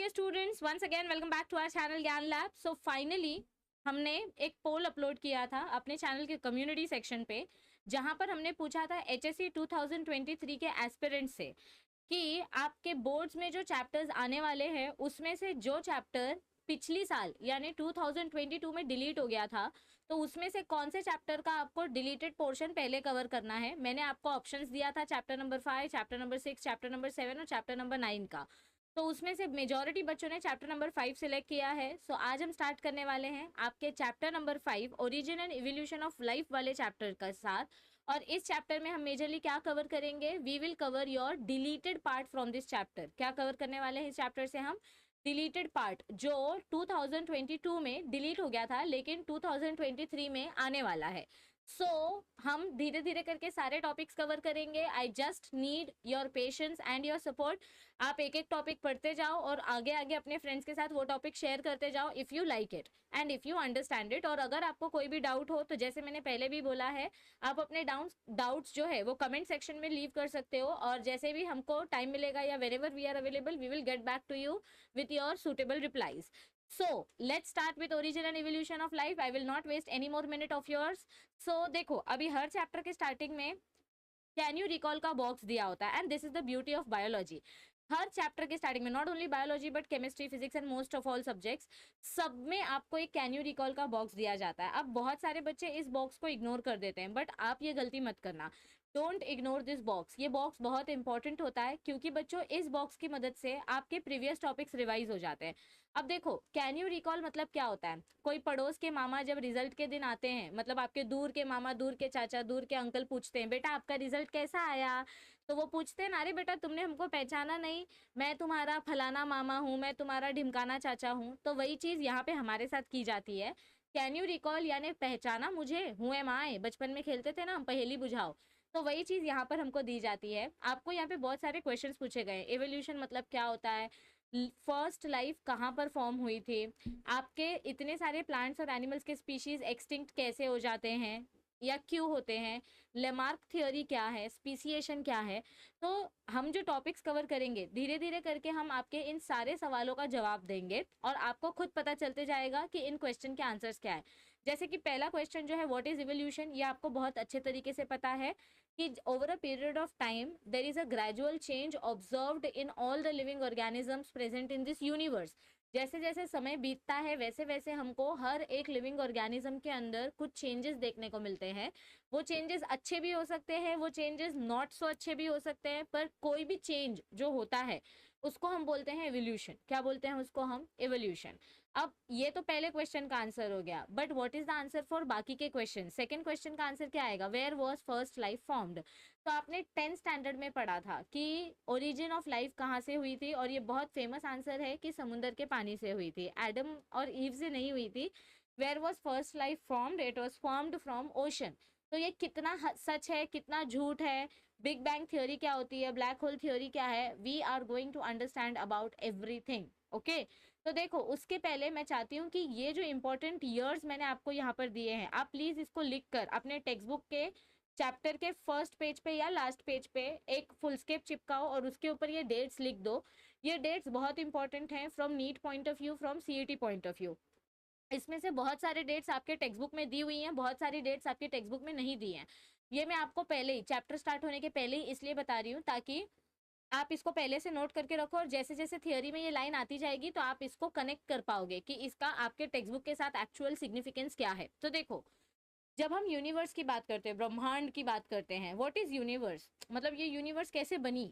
dear students, once again welcome back to our channel ज्ञान lab. So finally हमने एक पोल upload किया था अपने चैनल के कम्युनिटी सेक्शन पे, जहां पर हमने पूछा था HSC 2023 के एस्पिरेंट से कि आपके बोर्ड्स में जो चैप्टर्स आने वाले हैं उसमें से जो चैप्टर पिछली साल यानी 2022 में डिलीट हो गया था, तो उसमें से कौन से चैप्टर का आपको डिलीटेड पोर्शन पहले कवर करना है। मैंने आपको ऑप्शंस दिया था chapter number 5, chapter number 6, chapter number 7 और चैप्टर नंबर 9 का। तो उसमें से मेजॉरिटी बच्चों ने चैप्टर नंबर 5 सिलेक्ट किया है। सो आज हम स्टार्ट करने वाले हैं आपके chapter number 5 origin and evolution of life वाले चैप्टर के साथ। और इस चैप्टर में हम मेजरली क्या कवर करेंगे, we will cover your deleted part from this chapter. क्या कवर करने वाले हैं इस चैप्टर से हम? डिलीटेड पार्ट जो 2022 में डिलीट हो गया था लेकिन 2023 में आने वाला है। हम धीरे धीरे करके सारे टॉपिक्स कवर करेंगे। I just need your patience and your support. आप एक एक टॉपिक पढ़ते जाओ और आगे आगे अपने फ्रेंड्स के साथ वो टॉपिक शेयर करते जाओ if you like it and if you understand it. और अगर आपको कोई भी डाउट हो तो जैसे मैंने पहले भी बोला है, आप अपने डाउट्स जो है वो कमेंट सेक्शन में लीव कर सकते हो, और जैसे भी हमको टाइम मिलेगा या wherever we are available we will get back to you with your suitable replies. So let's start with origin and evolution of life. I will not waste any more minute of yours. So देखो, अभी हर chapter के starting में can you recall का box दिया होता है, and this is the beauty of biology. Her chapter के starting में not only biology but chemistry, physics and most of all subjects, सब में आपको एक कैन यू रिकॉल का बॉक्स दिया जाता है। अब बहुत सारे बच्चे इस बॉक्स को इग्नोर कर देते हैं, बट आप ये गलती मत करना। Don't ignore this box. ये बॉक्स बहुत इंपॉर्टेंट होता है क्योंकि बच्चों इस बॉक्स की मदद से आपके प्रीवियस टॉपिक्स रिवाइज हो जाते हैं। अब देखो, कैन यू रिकॉल मतलब क्या होता है? कोई पड़ोस के मामा जब रिजल्ट के दिन आते हैं, मतलब आपके दूर के मामा, दूर के चाचा, दूर के अंकल पूछते हैं बेटा आपका रिजल्ट कैसा आया, तो वो पूछते हैं ना, अरे बेटा तुमने हमको पहचाना नहीं, मैं तुम्हारा फलाना मामा हूँ, मैं तुम्हारा ढिमकाना चाचा हूँ। तो वही चीज़ यहाँ पे हमारे साथ की जाती है। कैन यू रिकॉल यानी पहचाना मुझे, हूँ एम आई, बचपन में खेलते थे ना हम पहेली बुझाओ, तो वही चीज़ यहाँ पर हमको दी जाती है। आपको यहाँ पे बहुत सारे क्वेश्चंस पूछे गए। एवोल्यूशन मतलब क्या होता है, फर्स्ट लाइफ कहाँ पर फॉर्म हुई थी, आपके इतने सारे प्लांट्स और एनिमल्स के स्पीशीज एक्सटिंक्ट कैसे हो जाते हैं या क्यों होते हैं, लेमार्क थ्योरी क्या है, स्पीसिएशन क्या है। तो हम जो टॉपिक्स कवर करेंगे धीरे धीरे करके हम आपके इन सारे सवालों का जवाब देंगे और आपको खुद पता चलते जाएगा कि इन क्वेश्चन के आंसर्स क्या है। जैसे कि पहला क्वेश्चन जो है व्हाट इज इवोल्यूशन, ये आपको बहुत अच्छे तरीके से पता है कि over a period of time there is a gradual change observed in all the living organisms present in this universe. जैसे जैसे समय बीतता है वैसे वैसे हमको हर एक लिविंग ऑर्गेनिज्म के अंदर कुछ चेंजेस देखने को मिलते हैं। वो चेंजेस अच्छे भी हो सकते हैं, वो चेंजेस नॉट सो अच्छे भी हो सकते हैं, पर कोई भी चेंज जो होता है उसको हम बोलते हैं एवोल्यूशन। क्या बोलते हैं उसको हम? एवोल्यूशन। अब ये तो पहले क्वेश्चन का आंसर हो गया, but what is the answer for बाकी के क्वेश्चन? सेकंड क्वेश्चन का आंसर क्या आएगा? Where was first life formed. तो आपने 10th स्टैंडर्ड में पढ़ा था कि ओरिजिन ऑफ लाइफ कहाँ से हुई थी, और ये बहुत फेमस आंसर है कि समुद्र के पानी से हुई थी, एडम और ईव से नहीं हुई थी। Where was first life formed? It was formed from ocean. तो ये कितना सच है कितना झूठ है, बिग बैंग थ्योरी क्या होती है, ब्लैक होल थ्योरी क्या है, we are going to understand about everything. Okay, तो देखो उसके पहले मैं चाहती हूँ कि ये जो इंपॉर्टेंट ईयर्स मैंने आपको यहाँ पर दिए हैं, आप प्लीज इसको लिख कर अपने टेक्स्ट बुक के चैप्टर के फर्स्ट पेज पे या लास्ट पेज पे एक फुल स्केप चिपकाओ और उसके ऊपर ये डेट्स लिख दो। ये डेट्स बहुत इंपॉर्टेंट हैं from NEET point of view, from CET point of view. इसमें से बहुत सारे डेट्स आपके टेक्स्ट बुक में दी हुई हैं, बहुत सारी डेट्स आपके टेक्स्ट बुक में नहीं दी हैं। ये मैं आपको पहले ही चैप्टर स्टार्ट होने के पहले ही इसलिए बता रही हूँ ताकि आप इसको पहले से नोट करके रखो, और जैसे जैसे थियोरी में ये लाइन आती जाएगी तो आप इसको कनेक्ट कर पाओगे कि इसका आपके टेक्स्ट बुक के साथ एक्चुअल सिग्निफिकेंस क्या है। तो देखो, जब हम यूनिवर्स की बात करते हैं, ब्रह्मांड की बात करते हैं, व्हाट इज यूनिवर्स, मतलब ये यूनिवर्स कैसे बनी,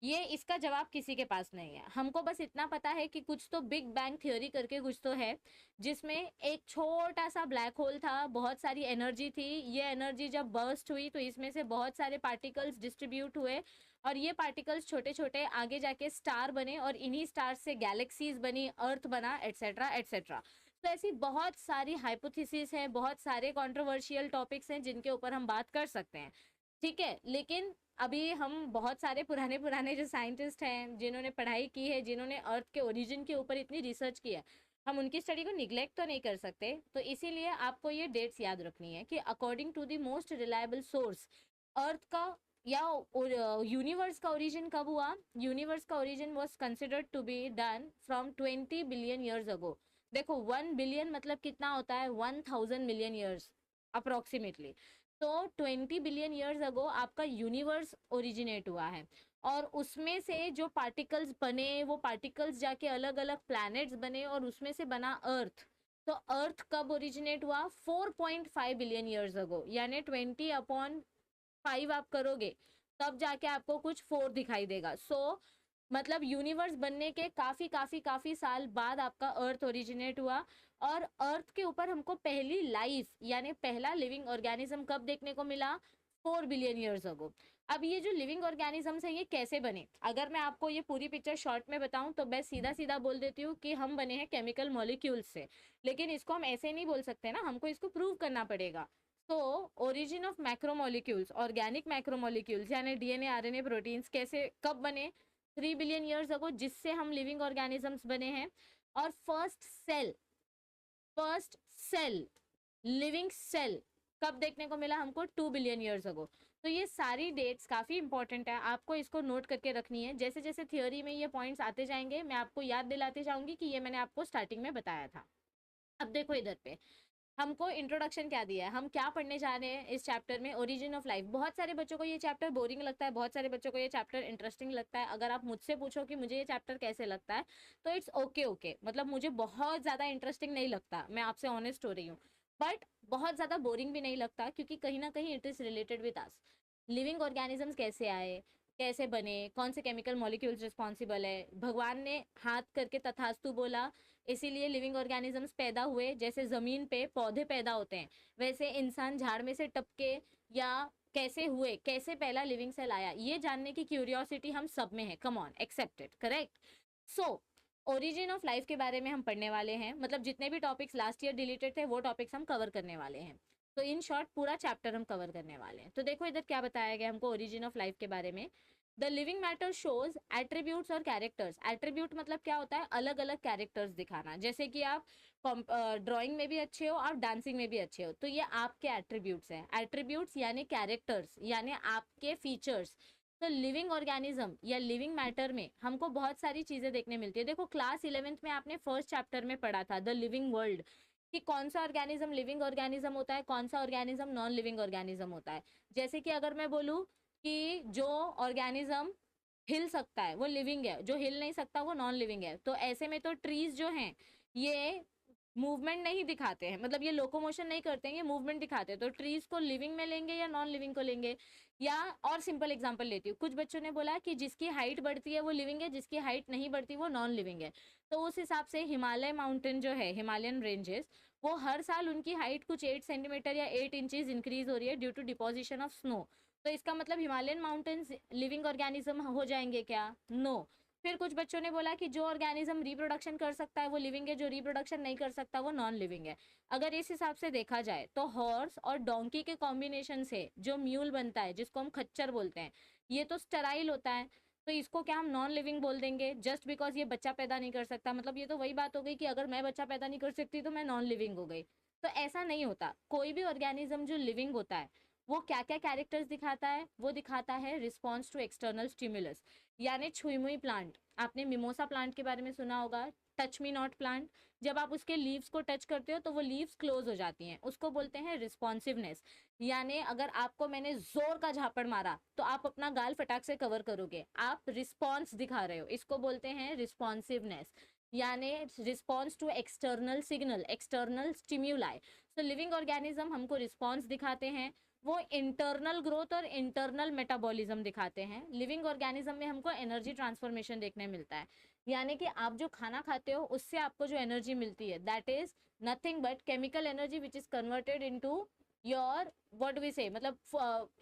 ये इसका जवाब किसी के पास नहीं है। हमको बस इतना पता है कि कुछ तो बिग बैंग थ्योरी करके कुछ तो है, जिसमें एक छोटा सा ब्लैक होल था, बहुत सारी एनर्जी थी, ये एनर्जी जब बर्स्ट हुई तो इसमें से बहुत सारे पार्टिकल्स डिस्ट्रीब्यूट हुए, और ये पार्टिकल्स छोटे छोटे आगे जाके स्टार बने, और इन्हीं स्टार से गैलेक्सीज बनी, अर्थ बना, एटसेट्रा एटसेट्रा। तो ऐसी बहुत सारी हाइपोथेसिस है, बहुत सारे कंट्रोवर्शियल टॉपिक्स हैं जिनके ऊपर हम बात कर सकते हैं, ठीक है। लेकिन अभी हम बहुत सारे पुराने पुराने जो साइंटिस्ट हैं जिन्होंने पढ़ाई की है, जिन्होंने अर्थ के ओरिजिन के ऊपर इतनी रिसर्च की है, हम उनकी स्टडी को निग्लेक्ट तो नहीं कर सकते। तो इसीलिए आपको ये डेट्स याद रखनी है कि according to the most reliable source, earth का या यूनिवर्स का ओरिजिन कब हुआ? यूनिवर्स का origin was considered to be done from 20 billion years ago. देखो 1 बिलियन मतलब कितना होता है? 1000 मिलियन ईयर्स अप्रोक्सीमेटली। तो 20 बिलियन ईयर्स अगो आपका यूनिवर्स ओरिजिनेट हुआ है, और उसमें से जो पार्टिकल्स बने वो पार्टिकल्स जाके अलग अलग प्लैनेट्स बने और उसमें से बना अर्थ। तो अर्थ कब ओरिजिनेट हुआ? 4.5 बिलियन ईयर्स अगो, यानी 20/5 आप करोगे तब जाके आपको कुछ 4 दिखाई देगा। मतलब यूनिवर्स बनने के काफी काफी काफी साल बाद आपका अर्थ ओरिजिनेट हुआ, और अर्थ के ऊपर हमको पहली लाइफ यानी पहला लिविंग ऑर्गेनिज्म कब देखने को मिला? 4 बिलियन ईयर्स अगो। अब ये जो लिविंग ऑर्गेनिजम्स है ये कैसे बने? अगर मैं आपको ये पूरी पिक्चर शॉर्ट में बताऊं तो मैं सीधा सीधा बोल देती हूँ कि हम बने हैं केमिकल मॉलिक्यूल्स से, लेकिन इसको हम ऐसे नहीं बोल सकते ना, हमको इसको प्रूव करना पड़ेगा। तो origin of macromolecules, organic macromolecules यानी डीएनए आरएनए प्रोटीन्स कैसे कब बने? 3 बिलियन ईयर्स अगो, जिससे हम लिविंग ऑर्गेनिजम्स बने हैं। और फर्स्ट सेल लिविंग सेल कब देखने को मिला हमको? 2 बिलियन ईयर्स अगो। तो ये सारी डेट्स काफी इंपॉर्टेंट है, आपको इसको नोट करके रखनी है। जैसे जैसे थियोरी में ये पॉइंट्स आते जाएंगे मैं आपको याद दिलाते जाऊंगी कि ये मैंने आपको स्टार्टिंग में बताया था। अब देखो इधर पे हमको इंट्रोडक्शन क्या दिया है, हम क्या पढ़ने जा रहे हैं इस चैप्टर में? Origin of life. बहुत सारे बच्चों को ये चैप्टर बोरिंग लगता है, बहुत सारे बच्चों को ये चैप्टर इंटरेस्टिंग लगता है। अगर आप मुझसे पूछो कि मुझे ये चैप्टर कैसे लगता है, तो इट्स ओके ओके, मतलब मुझे बहुत ज़्यादा इंटरेस्टिंग नहीं लगता, मैं आपसे ऑनेस्ट हो रही हूँ। बट बहुत ज़्यादा बोरिंग भी नहीं लगता, क्योंकि कहीं ना कहीं it is related with us. Living organisms कैसे आए, कैसे बने, कौन से केमिकल मॉलिक्यूल्स रिस्पॉन्सिबल है, भगवान ने हाथ करके तथास्तु बोला इसीलिए लिविंग ऑर्गेनिजम्स पैदा हुए। जैसे जमीन पे पौधे पैदा होते हैं, वैसे इंसान झाड़ में से टपके या कैसे हुए, कैसे पहला लिविंग सेल आया, ये जानने की क्यूरियोसिटी हम सब में है। Come on, accepted, correct. So origin of life के बारे में हम पढ़ने वाले हैं, मतलब जितने भी टॉपिक्स लास्ट ईयर डिलीटेड थे वो टॉपिक्स हम कवर करने वाले हैं। तो इन शॉर्ट पूरा चैप्टर हम कवर करने वाले हैं। तो देखो इधर क्या बताया गया हमको ओरिजिन ऑफ लाइफ के बारे में। The living matter shows attributes और कैरेक्टर्स। एट्रीब्यूट मतलब क्या होता है? अलग अलग कैरेक्टर्स दिखाना। जैसे कि आप ड्राइंग में भी अच्छे हो, आप डांसिंग में भी अच्छे हो, तो ये आपके एट्रीब्यूट्स हैं। एट्रीब्यूट्स यानी कैरेक्टर्स, यानी आपके फीचर्स। तो लिविंग ऑर्गेनिज्म या लिविंग मैटर में हमको बहुत सारी चीजें देखने मिलती है। देखो क्लास 11th में आपने फर्स्ट चैप्टर में पढ़ा था द लिविंग वर्ल्ड, कि कौन सा ऑर्गेनिज्म लिविंग ऑर्गेनिज्म होता है, कौन सा ऑर्गेनिज्म नॉन लिविंग ऑर्गेनिज्म होता है। जैसे कि अगर मैं बोलूँ कि जो ऑर्गेनिज्म हिल सकता है वो लिविंग है, जो हिल नहीं सकता वो नॉन लिविंग है। तो ऐसे में तो ट्रीज जो हैं ये मूवमेंट नहीं दिखाते हैं, मतलब ये लोकोमोशन नहीं करते हैं, ये मूवमेंट दिखाते हैं। तो ट्रीज को लिविंग में लेंगे या नॉन लिविंग को लेंगे? या और सिंपल एग्जांपल लेती हूँ, कुछ बच्चों ने बोला कि जिसकी हाइट बढ़ती है वो लिविंग है, जिसकी हाइट नहीं बढ़ती वो नॉन लिविंग है। तो उस हिसाब से हिमालय माउंटेन जो है, हिमालयन रेंजेस, वो हर साल उनकी हाइट कुछ 8 सेंटीमीटर या 8 इंचेस इंक्रीज हो रही है due to deposition of snow. तो इसका मतलब हिमालयन माउंटेन्स लिविंग ऑर्गेनिज्म हो जाएंगे क्या? नो। फिर कुछ बच्चों ने बोला कि जो ऑर्गेनिज्म रिप्रोडक्शन कर सकता है वो लिविंग है, जो रिप्रोडक्शन नहीं कर सकता वो नॉन लिविंग है। अगर इस हिसाब से देखा जाए तो हॉर्स और डोंकी के कॉम्बिनेशन से जो म्यूल बनता है, जिसको हम खच्चर बोलते हैं, ये तो स्टेराइल होता है। तो इसको क्या हम नॉन लिविंग बोल देंगे जस्ट बिकॉज ये बच्चा पैदा नहीं कर सकता? मतलब ये तो वही बात हो गई कि अगर मैं बच्चा पैदा नहीं कर सकती तो मैं नॉन लिविंग हो गई। तो ऐसा नहीं होता। कोई भी ऑर्गेनिज्म जो लिविंग होता है वो क्या क्या कैरेक्टर्स दिखाता है? वो दिखाता है रिस्पॉन्स टू एक्सटर्नल स्टिमुलस, यानी छुई मुई प्लांट। आपने मिमोसा प्लांट के बारे में सुना होगा, टच मी नॉट प्लांट। जब आप उसके लीव्स को टच करते हो तो वो लीव्स क्लोज हो जाती हैं, उसको बोलते हैं रिस्पॉन्सिवनेस। यानी अगर आपको मैंने जोर का झापड़ मारा तो आप अपना गाल फटाक से कवर करोगे, आप रिस्पॉन्स दिखा रहे हो, इसको बोलते हैं रिस्पॉन्सिवनेस, यानी response to external signal, external stimuli. तो लिविंग ऑर्गेनिज्म हमको रिस्पॉन्स दिखाते हैं, वो इंटरनल ग्रोथ और इंटरनल मेटाबॉलिज्म दिखाते हैं। लिविंग ऑर्गेनिज्म में हमको एनर्जी ट्रांसफॉर्मेशन देखने मिलता है, यानी कि आप जो खाना खाते हो उससे आपको जो एनर्जी मिलती है that is nothing but chemical energy which is converted into your what we say, मतलब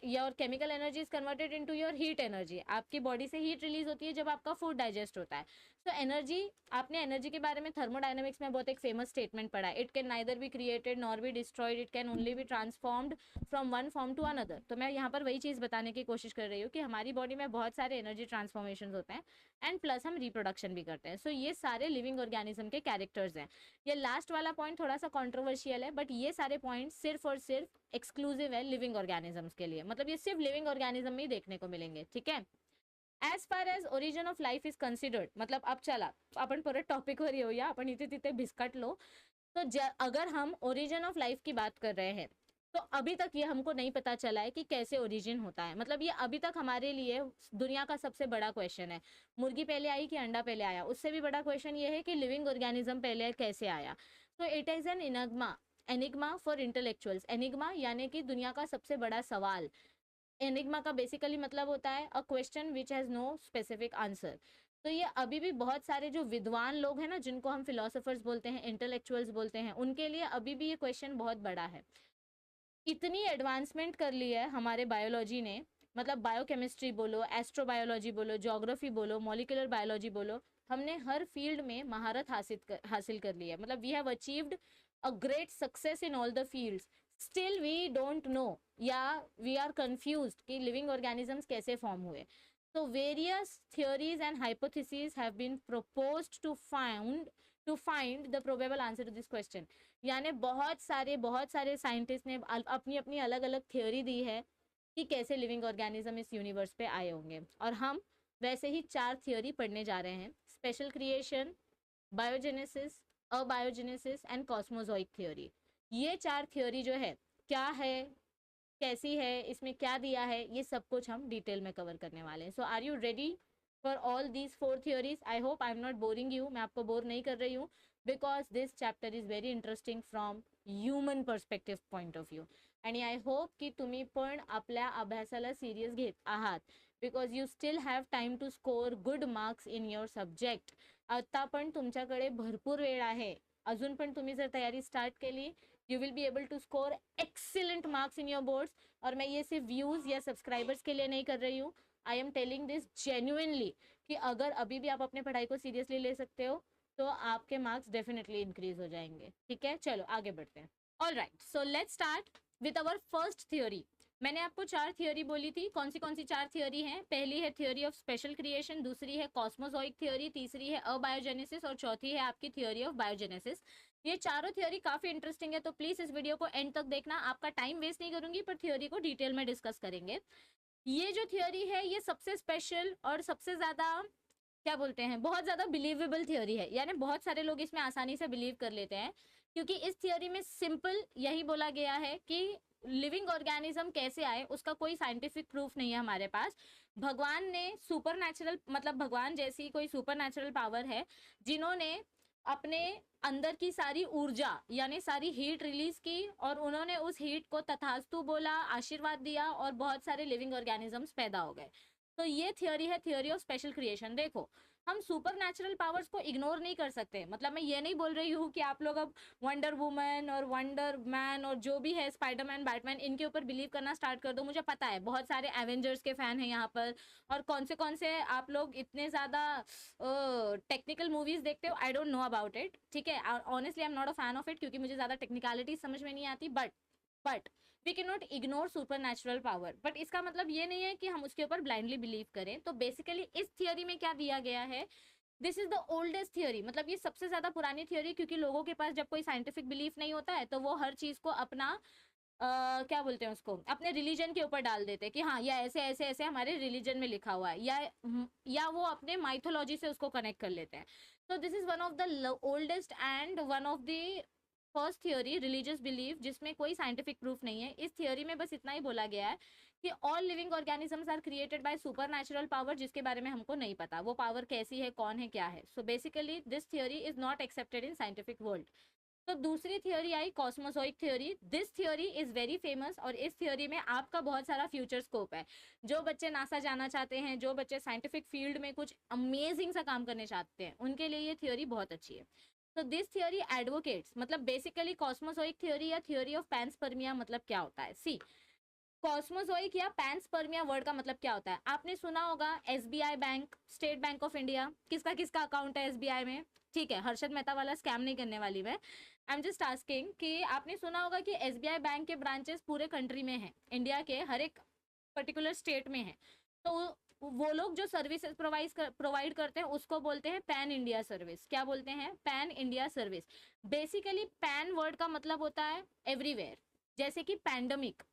your chemical energy is converted into your heat energy. आपकी बॉडी से हीट रिलीज होती है जब आपका फूड डाइजेस्ट होता है। तो एनर्जी, आपने एनर्जी के बारे में थर्मोडायनेमिक्स में बहुत एक फेमस स्टेटमेंट पढ़ा है, it can neither be created nor be destroyed, it can only be transformed from one form to another. तो मैं यहाँ पर वही चीज़ बताने की कोशिश कर रही हूँ कि हमारी बॉडी में बहुत सारे एनर्जी ट्रांसफॉर्मेशन होते हैं एंड प्लस हम रिप्रोडक्शन भी करते हैं। सो ये सारे लिविंग ऑर्गेनिज्म के कैरेक्टर्स हैं। ये लास्ट वाला पॉइंट थोड़ा सा कॉन्ट्रोवर्शियल है, बट ये सारे पॉइंट सिर्फ और सिर्फ एक्सक्लूसिव है लिविंग ऑर्गेनिजम्स के लिए, मतलब ये सिर्फ लिविंग ऑर्गेनिज्म में ही देखने को मिलेंगे, ठीक है। As far as origin of life is considered, मतलब अब चला आपण परत टॉपिकवर येऊया, आपण इथे तिथे भिसकटलो. तो अगर हम ओरिजिन ऑफ लाइफ की बात कर रहे हैं तो अभी तक ये हमको नहीं पता चला है कि कैसे ओरिजिन होता है, मतलब ये अभी तक हमारे लिए दुनिया का सबसे बड़ा क्वेश्चन है. मुर्गी पहले आई कि अंडा पहले आया, उससे भी बड़ा क्वेश्चन ये है कि लिविंग ऑर्गेनिज्म पहले कैसे आया. तो it is an enigma for intellectuals. Enigma यानी कि दुनिया का सबसे बड़ा सवाल. एनिग्मा का बेसिकली मतलब होता है a question which has no specific answer. तो ये अभी भी बहुत सारे जो विद्वान लोग हैं ना, जिनको हम फिलोसोफर्स बोलते हैं, इंटेलेक्चुअल्स बोलते हैं, उनके लिए अभी भी ये क्वेश्चन बहुत बड़ा है. इतनी एडवांसमेंट कर ली है हमारे बायोलॉजी ने, मतलब बायोकेमिस्ट्री बोलो, एस्ट्रोबायोलॉजी बोलो, ज्योग्राफी बोलो, मॉलिक्यूलर बायोलॉजी बोलो, हमने हर फील्ड में महारत हासिल कर ली है. मतलब we have achieved a great success in all the fields. Still we don't know या वी आर कंफ्यूज्ड कि लिविंग ऑर्गेनिजम्स कैसे फॉर्म हुए. So various theories and hypotheses have been proposed to find the probable answer to this question. यानी बहुत सारे scientist ने अपनी अपनी अलग अलग थ्योरी दी है कि कैसे लिविंग ऑर्गेनिज्म इस यूनिवर्स पे आए होंगे. और हम वैसे ही 4 थ्योरी पढ़ने जा रहे हैं: special creation, biogenesis, abiogenesis and cosmozoic theory. ये 4 थ्योरी जो है क्या है, कैसी है, इसमें क्या दिया है, ये सब कुछ हम डिटेल में कवर करने वाले हैं. So are you ready for all these 4 theories? I hope I am not boring you. मैं आपको बोर नहीं कर रही हूँ, because this chapter is very interesting from human perspective point of view. आणि आय होप की तुम्ही पण आपल्या अभ्यासाला सिरियस घेत आहात, because you still have time to score good marks in your subject. आता पण तुमच्याकडे भरपूर वेळ आहे. अजून पण तुम्ही जर तयारी स्टार्ट केली, you will be able to score excellent marks in your boards. और मैं ये सिर्फ व्यूज़ या सब्सक्राइबर्स के लिए नहीं कर रही हूँ. I am telling this genuinely कि अगर अभी भी आप अपने पढ़ाई को सीरियसली ले सकते हो तो आपके मार्क्स डेफिनेटली इंक्रीज हो जाएंगे. ठीक है, चलो आगे बढ़ते हैं. All right, so let's start with our first theory. मैंने आपको 4 थ्योरी बोली थी. कौन सी 4 थ्योरी हैं? पहली है थ्योरी ऑफ स्पेशल क्रिएशन, दूसरी है कॉस्मोजोइक थ्योरी, तीसरी है अबायोजेनेसिस और चौथी है आपकी थ्योरी ऑफ बायोजेनेसिस. ये चारों थ्योरी काफी इंटरेस्टिंग है, तो प्लीज इस वीडियो को एंड तक देखना. आपका टाइम वेस्ट नहीं करूंगी, पर थ्योरी को डिटेल में डिस्कस करेंगे. ये जो थ्योरी है ये सबसे स्पेशल और सबसे ज्यादा क्या बोलते हैं, बहुत ज्यादा बिलीवेबल थ्योरी है. यानी बहुत सारे लोग इसमें आसानी से बिलीव कर लेते हैं, क्योंकि इस थ्योरी में सिंपल यही बोला गया है कि लिविंग ऑर्गेनिज्म कैसे आए उसका कोई साइंटिफिक प्रूफ नहीं है हमारे पास. भगवान ने सुपरनैचुरल, मतलब भगवान जैसी कोई सुपरनैचुरल पावर है जिन्होंने अपने अंदर की सारी ऊर्जा यानी सारी हीट रिलीज की, और उन्होंने उस हीट को तथास्तु बोला, आशीर्वाद दिया, और बहुत सारे लिविंग ऑर्गेनिजम्स पैदा हो गए. तो ये थ्योरी है थ्योरी ऑफ स्पेशल क्रिएशन. देखो, हम सुपर नेचुरल पावर्स को इग्नोर नहीं कर सकते. मतलब मैं ये नहीं बोल रही हूँ कि आप लोग अब वंडर वुमन और वंडर मैन और जो भी है, स्पाइडरमैन, बैटमैन, इनके ऊपर बिलीव करना स्टार्ट कर दो. मुझे पता है बहुत सारे एवेंजर्स के फैन हैं यहाँ पर, और कौन से आप लोग इतने ज़्यादा टेक्निकल मूवीज़ देखते हो. I don't know about it, ठीक है. Honestly I am not a fan of it, क्योंकि मुझे ज़्यादा टेक्निकलिटी समझ में नहीं आती. But we can not ignore super natural power. But इसका मतलब ये नहीं है कि हम उसके ऊपर ब्लाइंडली बिलीव करें. तो बेसिकली इस थियोरी में क्या दिया गया है, this is the oldest theory. मतलब ये सबसे ज्यादा पुरानी थियोरी, क्योंकि लोगों के पास जब कोई साइंटिफिक बिलीफ नहीं होता है तो वो हर चीज को अपना क्या बोलते हैं उसको, अपने रिलीजन के ऊपर डाल देते हैं कि हाँ या ऐसे ऐसे ऐसे हमारे रिलीजन में लिखा हुआ है, या वो अपने माइथोलॉजी से उसको कनेक्ट कर लेते हैं. तो this is one of the oldest and one of the first theory, religious belief, जिसमें कोई साइंटिफिक प्रूफ नहीं है. इस थियोरी में बस इतना ही बोला गया है कि all living organisms are created by super natural power, जिसके बारे में हमको नहीं पता वो पावर कैसी है, कौन है, क्या है. So basically this theory is not accepted in scientific world. तो दूसरी थियोरी आई cosmozoic theory. This theory is very famous, और इस थ्योरी में आपका बहुत सारा फ्यूचर स्कोप है. जो बच्चे नासा जाना चाहते हैं, जो बच्चे साइंटिफिक फील्ड में कुछ अमेजिंग सा काम करने चाहते हैं, उनके लिए ये थ्योरी बहुत अच्छी है. तो दिस थ्योरी एडवोकेट्स, मतलब बेसिकली कॉस्मोसॉइक थ्योरी या थ्योरी ऑफ पैनस्पर्मिया मतलब क्या होता है. सी, कॉस्मोसॉइक या पैनस्पर्मिया वर्ड का मतलब क्या होता है. आपने सुना होगा SBI bank, state bank of India. किसका किसका अकाउंट है एसबीआई में? ठीक है, हर्षद मेहता वाला स्कैम नहीं करने वाली मैं. आई एम जस्ट आस्किंग कि आपने सुना होगा कि एसबीआई बैंक के ब्रांचेस पूरे कंट्री में हैं, इंडिया के हर एक पर्टिकुलर स्टेट में है. तो वो लोग जो सर्विसेज प्रोवाइड करते हैं उसको बोलते हैं पैन इंडिया सर्विस. क्या बोलते हैं? Pan India service. Basically pan word का मतलब होता है एवरीवेयर. जैसे कि पैंडमिक,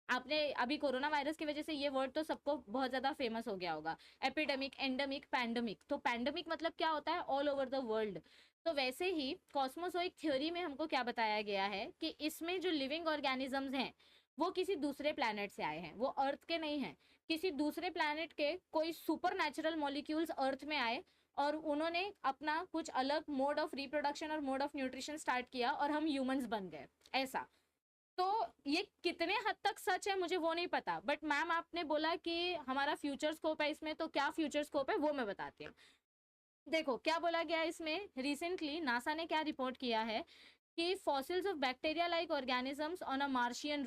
आपने अभी कोरोना वायरस की वजह से ये वर्ड तो सबको बहुत ज्यादा फेमस हो गया होगा, एपिडेमिक, एंडेमिक, पैंडमिक। तो पैंडमिक मतलब क्या होता है, ऑल ओवर द वर्ल्ड। तो वैसे ही कॉस्मोसोइक थ्योरी में हमको क्या बताया गया है कि इसमें जो लिविंग ऑर्गेनिजम्स हैं वो किसी दूसरे प्लैनेट से आए हैं, वो अर्थ के नहीं हैं। किसी दूसरे प्लैनेट के कोई सुपर नेचुरल मॉलिक्यूल्स अर्थ में आए और उन्होंने अपना कुछ अलग मोड ऑफ रिप्रोडक्शन और मोड ऑफ न्यूट्रिशन स्टार्ट किया और हम ह्यूमंस बन गए, ऐसा। तो ये कितने हद तक सच है मुझे वो नहीं पता, बट मैम आपने बोला कि हमारा फ्यूचर स्कोप है इसमें, तो क्या फ्यूचर स्कोप है वो मैं बताती हूँ। देखो क्या बोला गया है इसमें, रिसेंटली नासा ने क्या रिपोर्ट किया है कि fossils of bacteria like organisms on a Martian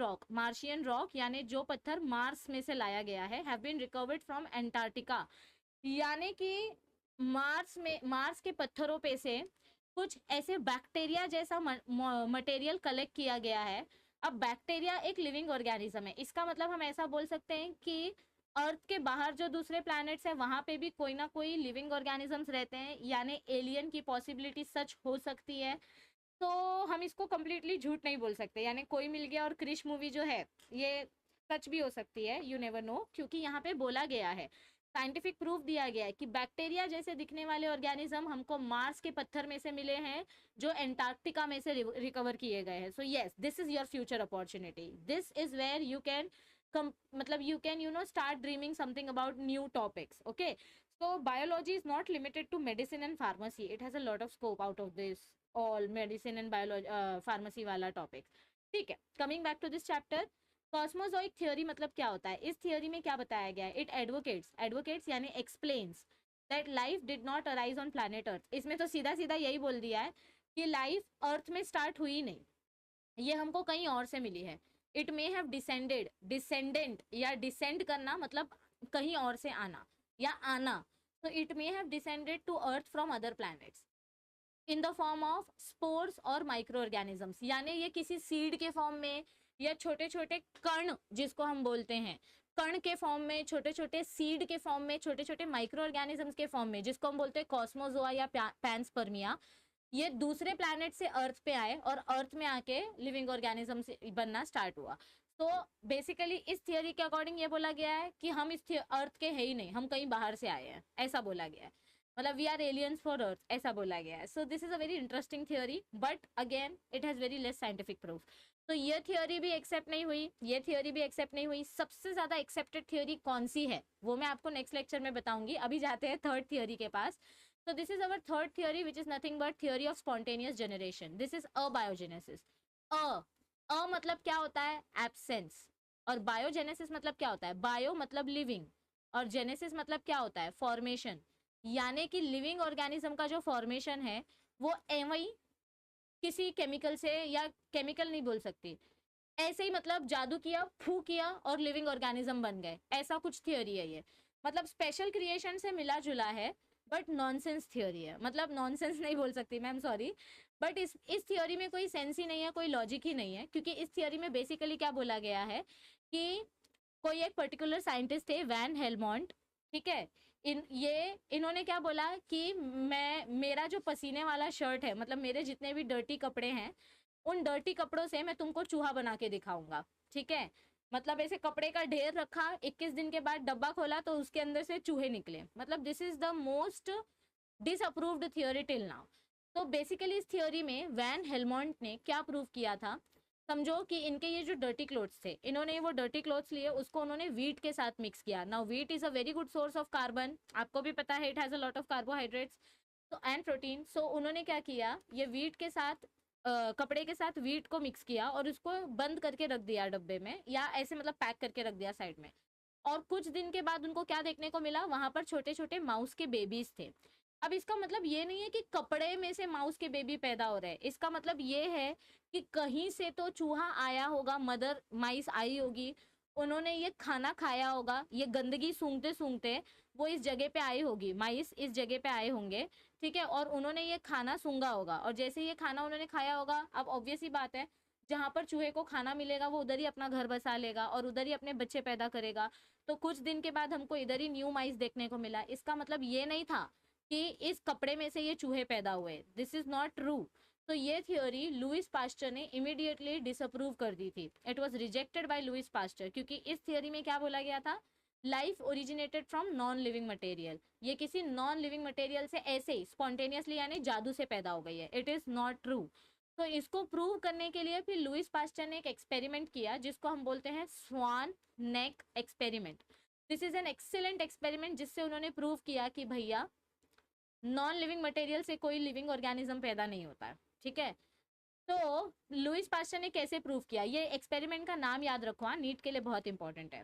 rock यानी जो पत्थर मार्स में से लाया गया है, have been recovered from Antarctica. यानी कि मार्स के पत्थरों पे से कुछ ऐसे बैक्टीरिया जैसा मटेरियल कलेक्ट किया गया है। अब बैक्टीरिया एक लिविंग ऑर्गेनिज्म है, इसका मतलब हम ऐसा बोल सकते हैं कि अर्थ के बाहर जो दूसरे प्लैनेट्स है वहां पे भी कोई ना कोई लिविंग ऑर्गेनिजम्स रहते हैं, यानी एलियन की पॉसिबिलिटी सच हो सकती है। तो हम इसको कम्प्लीटली झूठ नहीं बोल सकते, यानी कोई मिल गया और क्रिश मूवी जो है ये सच भी हो सकती है, यू नेवर नो, क्योंकि यहाँ पे बोला गया है, साइंटिफिक प्रूफ दिया गया है कि बैक्टीरिया जैसे दिखने वाले ऑर्गेनिज्म हमको मार्स के पत्थर में से मिले हैं जो एंटार्क्टिका में से रिकवर किए गए हैं। So yes, this is your future opportunity, this is where you can मतलब you can start dreaming something about new topics. Okay, so biology is not limited to medicine and pharmacy, it has a lot of scope out of this all medicine and biology pharmacy वाला topic। ठीक है, coming back to this chapter, cosmozoic theory मतलब क्या होता है, इस theory में क्या बताया गया है, इट एडवोकेट्स यानी explains that life did not arise on planet earth. इसमें तो सीधा सीधा यही बोल दिया है कि लाइफ अर्थ में स्टार्ट हुई नहीं, ये हमको कहीं और से मिली है। It may have descended, descendant या डिसेंड करना मतलब कहीं और से आना या आना। तो it may have descended to earth from other planets in the form of spores और माइक्रो ऑर्गेनिजम्स, यानी ये किसी सीड के फॉर्म में या छोटे छोटे कण जिसको हम बोलते हैं कण के फॉर्म में, छोटे छोटे सीड के फॉर्म में, छोटे छोटे माइक्रो ऑर्गेनिजम्स के फॉर्म में, जिसको हम बोलते हैं कॉस्मोजोआ या पैंसपर्मिया, ये दूसरे प्लैनेट से अर्थ पे आए और अर्थ में आके लिविंग ऑर्गेनिज्म से बनना स्टार्ट हुआ। तो बेसिकली इस थियोरी के अकॉर्डिंग ये बोला गया है कि हम इस अर्थ के है ही नहीं, हम कहीं बाहर से आए हैं, ऐसा बोला गया है, मतलब we are aliens for earth, ऐसा बोला गया है। So this is a very interesting theory, but again it has very less scientific proof. तो ये थियोरी भी एक्सेप्ट नहीं हुई, ये थियोरी भी एक्सेप्ट नहीं हुई। सबसे ज्यादा एक्सेप्टेड थियोरी कौन सी है वो मैं आपको नेक्स्ट लेक्चर में बताऊंगी। अभी जाते हैं थर्ड थियोरी के पास। So this is our third theory, which is nothing but theory of spontaneous generation. This is abiogenesis. अ मतलब क्या होता है, एब्सेंस, और बायोजेनेसिस मतलब क्या होता है, बायो मतलब लिविंग और जेनेसिस मतलब क्या होता है, फॉर्मेशन। यानी कि लिविंग ऑर्गेनिज्म का जो फॉर्मेशन है वो एवं किसी केमिकल से, या केमिकल नहीं बोल सकती, ऐसे ही मतलब जादू किया, फू किया और लिविंग ऑर्गेनिज्म बन गए, ऐसा कुछ थियोरी है ये। मतलब स्पेशल क्रिएशन से मिला जुला है, बट नॉनसेंस थियोरी है। मतलब नॉनसेंस नहीं बोल सकती मैम, सॉरी, बट इस थियोरी में कोई सेंस ही नहीं है, कोई लॉजिक ही नहीं है, क्योंकि इस थियोरी में बेसिकली क्या बोला गया है कि कोई एक पर्टिकुलर साइंटिस्ट थे वैन हेलमोंट, ठीक है, इन्होंने क्या बोला कि मेरा जो पसीने वाला शर्ट है, मतलब मेरे जितने भी डर्टी कपड़े हैं, उन डर्टी कपड़ों से मैं तुमको चूहा बना के दिखाऊंगा। ठीक है, मतलब ऐसे कपड़े का ढेर रखा, 21 दिन के बाद डब्बा खोला तो उसके अंदर से चूहे निकले। मतलब this is the most disapproved theory till now. तो बेसिकली इस थियोरी में वैन हेलमोंट ने क्या प्रूव किया था, समझो कि इनके ये जो डर्टी क्लोथ्स थे, इन्होंने वो डर्टी क्लोथ्स लिए, उसको उन्होंने वीट के साथ मिक्स किया। Now wheat is a very good source of carbon, आपको भी पता है, it has a lot of carbohydrates तो एंड प्रोटीन। सो उन्होंने क्या किया, ये वीट के साथ कपड़े के साथ वीट को मिक्स किया और उसको बंद करके रख दिया डब्बे में, या ऐसे मतलब पैक करके रख दिया साइड में। और कुछ दिन के बाद उनको क्या देखने को मिला, वहां पर छोटे छोटे माउस के बेबीज थे। अब इसका मतलब ये नहीं है कि कपड़े में से माउस के बेबी पैदा हो रहे हैं, इसका मतलब ये है कि कहीं से तो चूहा आया होगा, मदर माइस आई होगी, उन्होंने ये खाना खाया होगा, ये गंदगी सूंघते सूंघते वो इस जगह पे आई होगी, माइस इस जगह पे आए होंगे, ठीक है, और उन्होंने ये खाना सूंघा होगा, और जैसे ये खाना उन्होंने खाया होगा, अब ऑब्वियस ही बात है, जहाँ पर चूहे को खाना मिलेगा वो उधर ही अपना घर बसा लेगा और उधर ही अपने बच्चे पैदा करेगा। तो कुछ दिन के बाद हमको इधर ही न्यू माइस देखने को मिला, इसका मतलब ये नहीं था कि इस कपड़े में से ये चूहे पैदा हुए, दिस इज नॉट ट्रू। तो ये थियोरी लुइस पास्चर ने इमीडिएटली डिसअप्रूव कर दी थी। It was rejected by Louis Pasteur, क्योंकि इस थियोरी में क्या बोला गया था, life originated from non living material, ये किसी नॉन लिविंग मटेरियल से ऐसे ही स्पॉन्टेनियसली यानी जादू से पैदा हो गई है। It is not true. तो इसको प्रूव करने के लिए फिर लुइस पास्चर ने एक एक्सपेरिमेंट किया जिसको हम बोलते हैं swan neck experiment. This is an excellent experiment जिससे उन्होंने प्रूव किया कि भैया नॉन लिविंग मटेरियल से कोई लिविंग ऑर्गेनिज्म पैदा नहीं होता है। ठीक है, तो लुइस पास्चर ने कैसे प्रूव किया, ये एक्सपेरिमेंट का नाम याद रखो, नीट के लिए बहुत इंपॉर्टेंट है।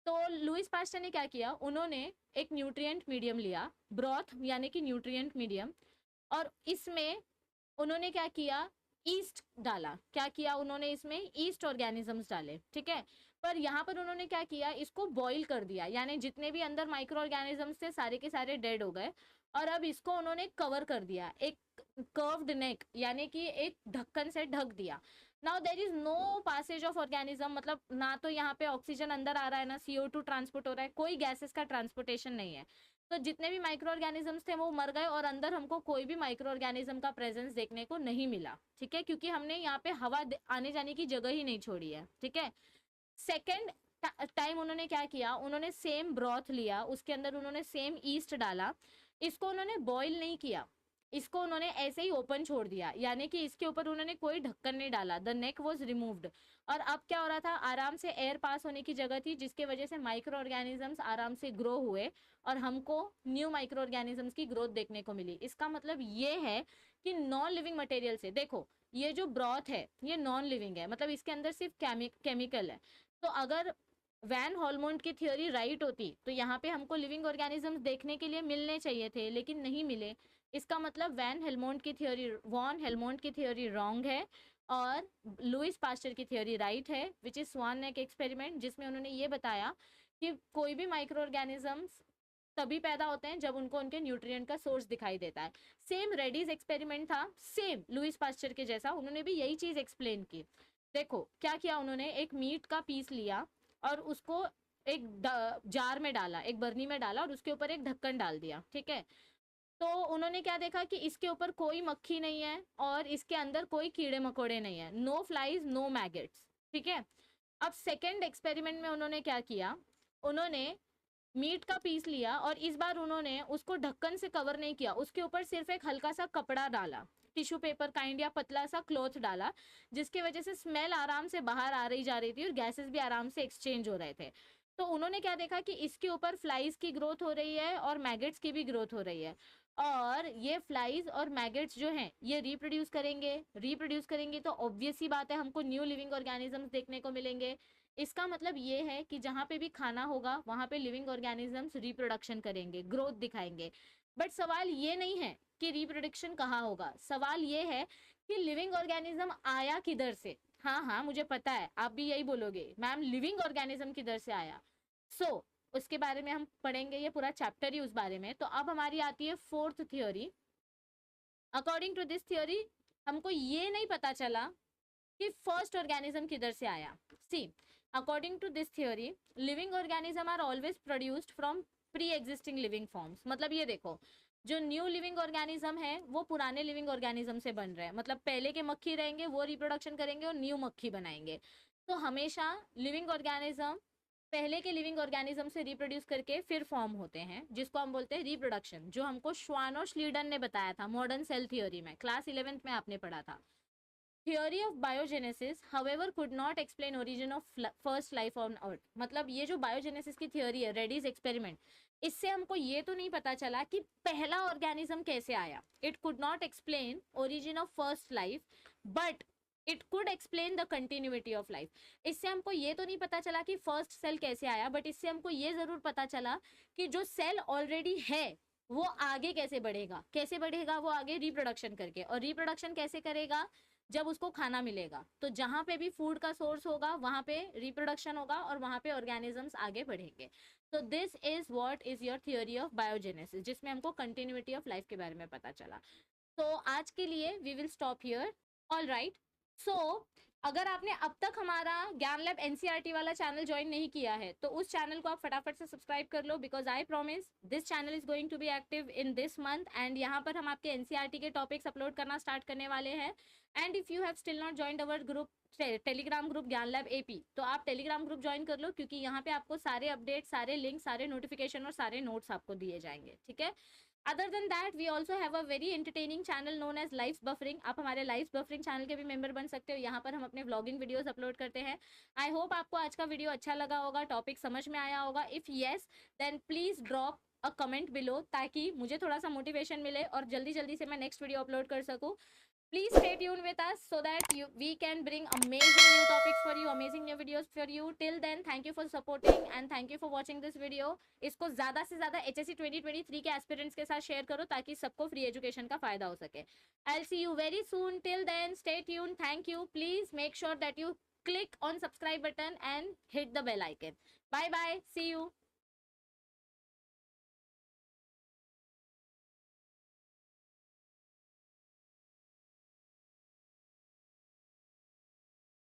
तो लुइस पास्चर ने क्या किया, उन्होंने एक न्यूट्रिएंट मीडियम लिया, ब्रॉथ यानी कि न्यूट्रिएंट मीडियम, और इसमें उन्होंने क्या किया, ईस्ट डाला। क्या किया उन्होंने, इसमें ईस्ट ऑर्गेनिजम्स डाले। ठीक है, पर यहाँ पर उन्होंने क्या किया, इसको बॉईल कर दिया, यानी जितने भी अंदर माइक्रो ऑर्गेनिजम्स थे सारे के सारे डेड हो गए। और अब इसको उन्होंने कवर कर दिया एक कर्व्ड नेक यानी कि एक ढक्कन से ढक दिया। Now there is no passage of organism, मतलब ना तो यहाँ पे ऑक्सीजन अंदर आ रहा है ना CO2 ट्रांसपोर्ट हो रहा है, कोई गैसेस का ट्रांसपोर्टेशन नहीं है। तो जितने भी माइक्रो ऑर्गेनिजम्स थे वो मर गए और अंदर हमको कोई भी माइक्रो ऑर्गेनिज्म का प्रेजेंस देखने को नहीं मिला। ठीक है, क्योंकि हमने यहाँ पे हवा आने जाने की जगह ही नहीं छोड़ी है। ठीक है, सेकेंड टाइम उन्होंने क्या किया, उन्होंने सेम ब्रॉथ लिया, उसके अंदर उन्होंने सेम ईस्ट डाला, इसको उन्होंने बॉईल नहीं किया, इसको उन्होंने ऐसे ही ओपन छोड़ दिया, यानी कि इसके ऊपर उन्होंने कोई ढक्कन नहीं डाला। The neck was removed. और अब क्या हो रहा था, आराम से एयर पास होने की जगह थी, जिसके वजह से माइक्रो ऑर्गेनिजम्स आराम से ग्रो हुए और हमको न्यू माइक्रो ऑर्गेनिजम्स की ग्रोथ देखने को मिली। इसका मतलब ये है कि नॉन लिविंग मटेरियल से, देखो ये जो ब्रॉथ है ये नॉन लिविंग है, मतलब इसके अंदर सिर्फ केमिकल है। तो अगर वैन हॉलमोंट की थ्योरी राइट होती तो यहाँ पे हमको लिविंग ऑर्गेनिजम्स देखने के लिए मिलने चाहिए थे, लेकिन नहीं मिले। इसका मतलब वॉन हेलमोंट की थ्योरी रॉन्ग है और लुइस पास्चर की थ्योरी राइट है, which is swan neck experiment, जिसमें उन्होंने ये बताया कि कोई भी माइक्रो ऑर्गेनिजम्स तभी पैदा होते हैं जब उनको उनके न्यूट्रिएंट का सोर्स दिखाई देता है। सेम रेडीज एक्सपेरिमेंट था, सेम लुइस पास्चर के जैसा, उन्होंने भी यही चीज एक्सप्लेन की। देखो क्या किया उन्होंने, एक मीट का पीस लिया और उसको एक जार में डाला, एक बर्नी में डाला और उसके ऊपर एक ढक्कन डाल दिया। ठीक है, तो उन्होंने क्या देखा कि इसके ऊपर कोई मक्खी नहीं है और इसके अंदर कोई कीड़े मकोड़े नहीं है, नो फ्लाइज नो मैगेट्स। ठीक है, अब सेकेंड एक्सपेरिमेंट में उन्होंने क्या किया, उन्होंने मीट का पीस लिया और इस बार उन्होंने उसको ढक्कन से कवर नहीं किया, उसके ऊपर सिर्फ एक हल्का सा कपड़ा डाला, टिश्यू पेपर काइंड या पतला सा क्लॉथ डाला, जिसकी वजह से स्मेल आराम से बाहर आ रही जा रही थी और गैसेस भी आराम से एक्सचेंज हो रहे थे। तो उन्होंने क्या देखा कि इसके ऊपर फ्लाइज की ग्रोथ हो रही है और मैगेट्स की भी ग्रोथ हो रही है, और ये फ्लाइज और मैगेट्स जो हैं ये रिप्रोड्यूस करेंगे तो ऑब्वियस ही बात है हमको न्यू लिविंग ऑर्गेनिजम्स देखने को मिलेंगे। इसका मतलब ये है कि जहाँ पे भी खाना होगा वहाँ पे लिविंग ऑर्गेनिजम्स रिप्रोडक्शन करेंगे, ग्रोथ दिखाएंगे। बट सवाल ये नहीं है कि रिप्रोडक्शन कहाँ होगा, सवाल ये है कि लिविंग ऑर्गेनिज्म आया किधर से। हाँ हाँ मुझे पता है आप भी यही बोलोगे, मैम लिविंग ऑर्गेनिज्म किधर से आया। सो उसके बारे में हम पढ़ेंगे, ये पूरा चैप्टर ही उस बारे में। तो अब हमारी आती है fourth theory. According to this theory हमको ये नहीं पता चला कि फर्स्ट ऑर्गेनिज्म किधर से आया। See according to this theory living organisms are always produced from pre existing living forms. मतलब ये देखो जो न्यू लिविंग ऑर्गेनिज्म है वो पुराने लिविंग ऑर्गेनिज्म से बन रहे हैं, मतलब पहले के मक्खी रहेंगे वो रिप्रोडक्शन करेंगे और न्यू मक्खी बनाएंगे। तो हमेशा लिविंग ऑर्गेनिज्म पहले के लिविंग ऑर्गेनिज्म से रिप्रोड्यूस करके फिर फॉर्म होते हैं, जिसको हम बोलते हैं रिप्रोडक्शन, जो हमको श्वानो श्लीडन ने बताया था मॉडर्न सेल थ्योरी में, क्लास 11th में आपने पढ़ा था। Theory of biogenesis, however, could not explain origin of first life on earth। मतलब ये जो बायोजेनेसिस की थ्योरी है, रेडीज एक्सपेरिमेंट, इससे हमको ये तो नहीं पता चला कि पहला ऑर्गेनिज्म कैसे आया। It could not explain origin of first life but it could explain the continuity of life. इससे हमको ये तो नहीं पता चला कि फर्स्ट सेल कैसे आया, बट इससे हमको ये जरूर पता चला कि जो सेल ऑलरेडी है वो आगे कैसे बढ़ेगा वो आगे रिप्रोडक्शन करके, और रिप्रोडक्शन कैसे करेगा, जब उसको खाना मिलेगा। तो जहाँ पे भी फूड का सोर्स होगा वहाँ पे रिप्रोडक्शन होगा और वहाँ पे ऑर्गेनिजम्स आगे बढ़ेंगे। तो this is what is your theory of biogenesis, जिसमें हमको कंटिन्यूटी ऑफ लाइफ के बारे में पता चला। तो आज के लिए we will stop here. All right, so अगर आपने अब तक हमारा ज्ञान लैब एनसीईआरटी वाला चैनल ज्वाइन नहीं किया है तो उस चैनल को आप फटाफट से सब्सक्राइब कर लो, because I promise this channel is going to be active in this month and यहाँ पर हम आपके एनसीईआरटी के टॉपिक्स अपलोड करना स्टार्ट करने वाले हैं। And if you have still not joined our group, Telegram group ज्ञान लैब एपी, तो आप टेलीग्राम ग्रुप ज्वाइन कर लो, क्योंकि यहाँ पे आपको सारे अपडेट, सारे लिंक, सारे नोटिफिकेशन और सारे नोट्स आपको दिए जाएंगे, ठीक है। Other than that we also have a very entertaining channel known as Life Buffering. आप हमारे लाइफ बफरिंग चैनल के भी मेंबर बन सकते हो। यहाँ पर हम अपने व्लॉगिंग वीडियोस अपलोड करते हैं। आई होप आपको आज का वीडियो अच्छा लगा होगा, टॉपिक समझ में आया होगा। If yes then please drop a comment below, ताकि मुझे थोड़ा सा मोटिवेशन मिले और जल्दी जल्दी से मैं नेक्स्ट वीडियो अपलोड कर सकूँ। Please stay tuned with us so that we can bring amazing new topics for you, amazing new videos for you. Till then, thank you for supporting and thank you for watching this video. इसको ज़्यादा से ज़्यादा HSC 2023 के aspirants के साथ share करो, ताकि सबको फ्री एजुकेशन का फायदा हो सके। I'll see you very soon. Till then, stay tuned. Thank you. Please make sure that you click on subscribe button and hit the bell icon. Bye bye. See you.